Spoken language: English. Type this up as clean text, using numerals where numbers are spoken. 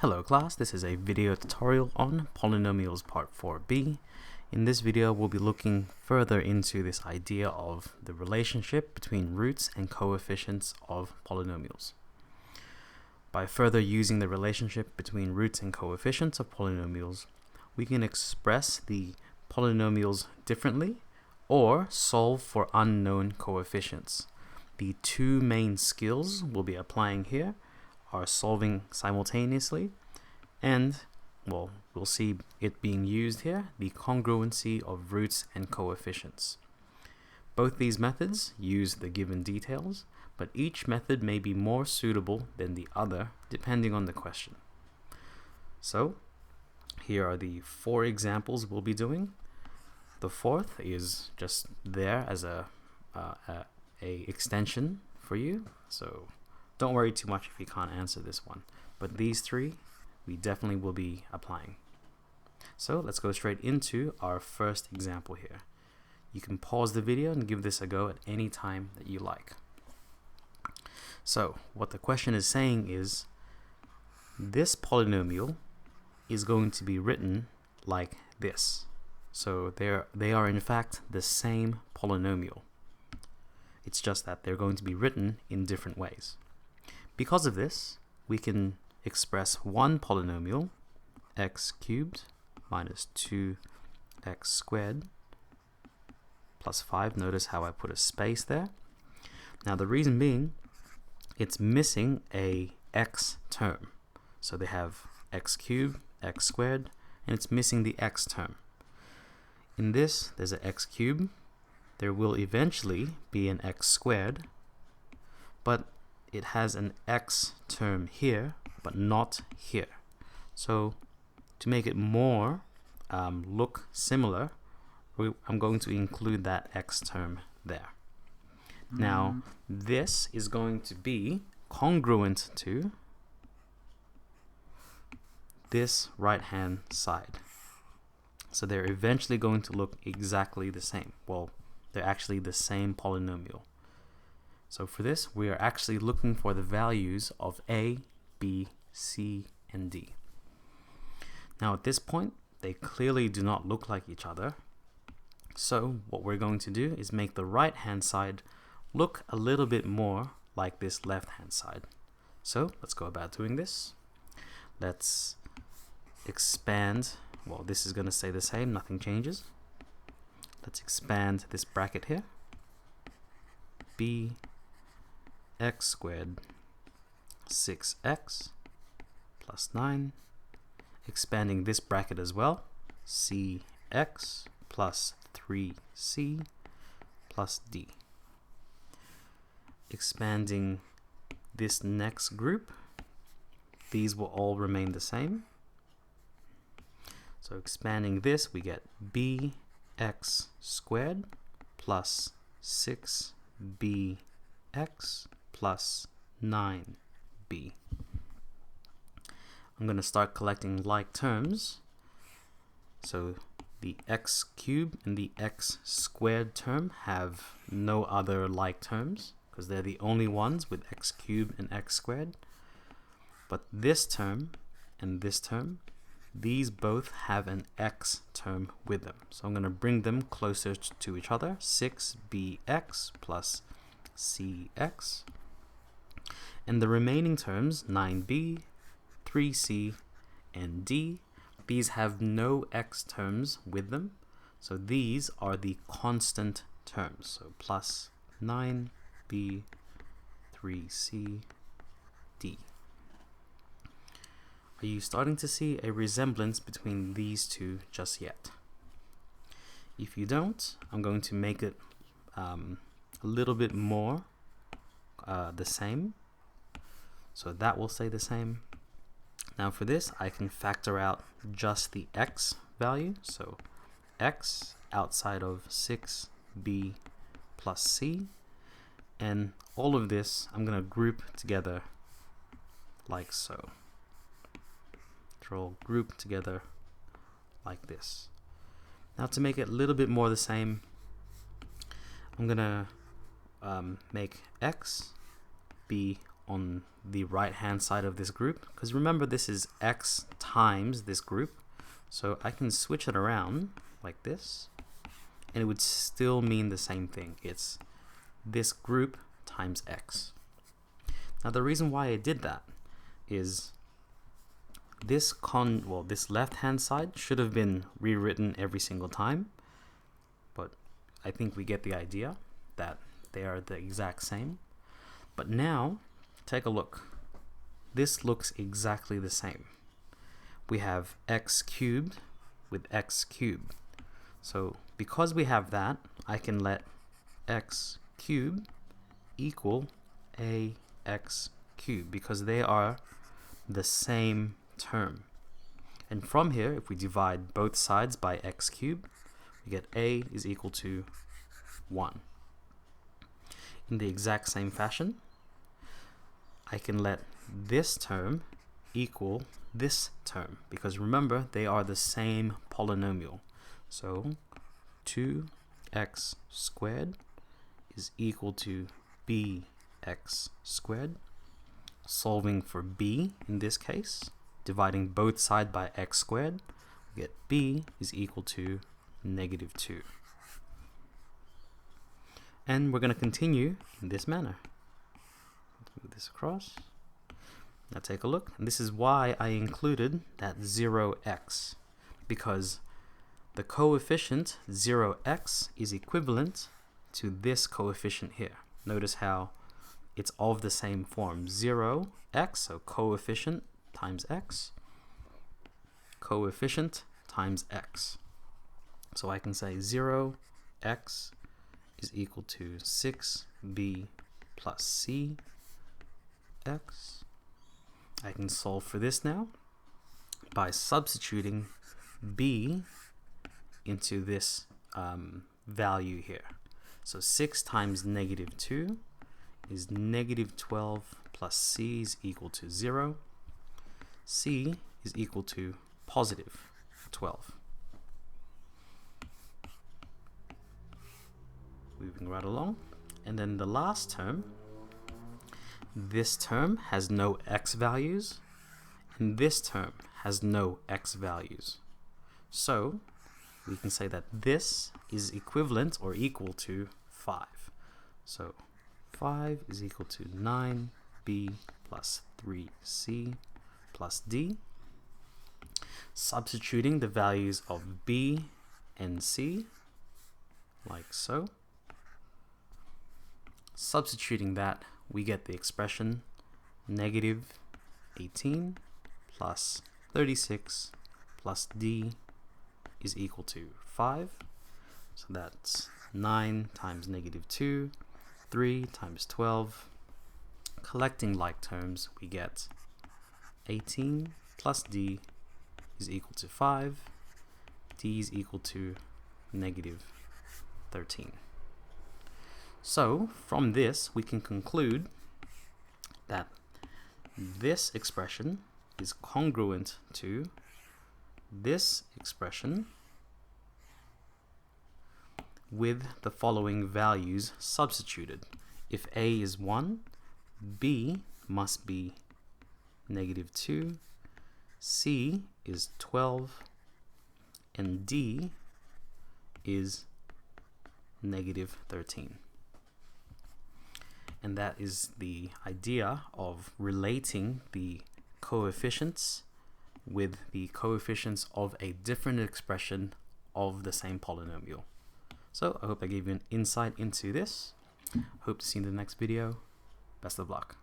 Hello class, this is a video tutorial on polynomials part 4b. In this video we'll be looking further into this idea of the relationship between roots and coefficients of polynomials. By further using the relationship between roots and coefficients of polynomials, we can express the polynomials differently or solve for unknown coefficients. The two main skills we'll be applying here are solving simultaneously and, well, we'll see it being used here, the congruency of roots and coefficients. Both these methods use the given details, but each method may be more suitable than the other depending on the question. So here are the 4 examples we'll be doing. The fourth is just there as a extension for you, so don't worry too much if you can't answer this one, but these 3 we definitely will be applying. So let's go straight into our first example here. You can pause the video and give this a go at any time that you like. So what the question is saying is, this polynomial is going to be written like this. So they are in fact the same polynomial. It's just that they're going to be written in different ways. Because of this, we can express one polynomial, x cubed minus 2x squared plus 5. Notice how I put a space there. Now the reason being, it's missing a x term. So they have x cubed, x squared, and it's missing the x term. In this, there's an x cubed. There will eventually be an x squared, but it has an x term here, but not here. So to make it more look similar, I'm going to include that x term there. Now this is going to be congruent to this right hand side. So they're eventually going to look exactly the same. Well, they're actually the same polynomial. So for this, we are actually looking for the values of a, b, c, and d. Now at this point, they clearly do not look like each other. So what we're going to do is make the right hand side look a little bit more like this left hand side. So let's go about doing this. Let's expand. Well, this is going to stay the same, nothing changes. Let's expand this bracket here. B x squared 6x plus 9, expanding this bracket as well, cx plus 3c plus d. Expanding this next group, these will all remain the same. So expanding this, we get bx squared plus 6bx plus 9b. I'm going to start collecting like terms. So the x cubed and the x squared term have no other like terms because they're the only ones with x cubed and x squared. But this term and this term, these both have an x term with them. So I'm going to bring them closer to each other. 6bx plus cx. And the remaining terms, 9b, 3c, and d, these have no x terms with them. So these are the constant terms. So plus 9b, 3c, d. Are you starting to see a resemblance between these two just yet? If you don't, I'm going to make it a little bit more the same. So that will stay the same. Now for this, I can factor out just the x value. So x outside of 6b plus c. And all of this, I'm going to group together like so. They're all grouped together like this. Now to make it a little bit more the same, I'm going to make x be on the right hand side of this group, because remember this is x times this group, so I can switch it around like this and it would still mean the same thing. It's this group times x. Now the reason why I did that is this left hand side should have been rewritten every single time, but I think we get the idea that they are the exact same. But now take a look. This looks exactly the same. We have x cubed with x cubed. So because we have that, I can let x cubed equal ax cubed because they are the same term. And from here, if we divide both sides by x cubed, we get a is equal to 1. In the exact same fashion, I can let this term equal this term because remember they are the same polynomial. So 2x squared is equal to bx squared. Solving for b in this case, dividing both sides by x squared, we get b is equal to -2. And we're going to continue in this manner. Let's move this across. Now take a look. And this is why I included that 0x, because the coefficient 0x is equivalent to this coefficient here. Notice how it's of the same form. 0x, so coefficient times x, coefficient times x. So I can say 0x is equal to 6b plus c x. I can solve for this now by substituting b into this value here. So 6 times -2 is -12 plus c is equal to 0. C is equal to +12. Moving right along. And then the last term, this term has no x values, and this term has no x values. So we can say that this is equivalent or equal to 5. So 5 is equal to 9b plus 3c plus d. Substituting the values of b and c, like so. Substituting that, we get the expression -18 plus 36 plus d is equal to 5. So that's 9 times -2, 3 times 12. Collecting like terms, we get 18 plus d is equal to 5. D is equal to -13. So from this, we can conclude that this expression is congruent to this expression with the following values substituted. If a is 1, b must be -2, c is 12, and d is -13. And that is the idea of relating the coefficients with the coefficients of a different expression of the same polynomial. So I hope I gave you an insight into this. Hope to see you in the next video. Best of luck.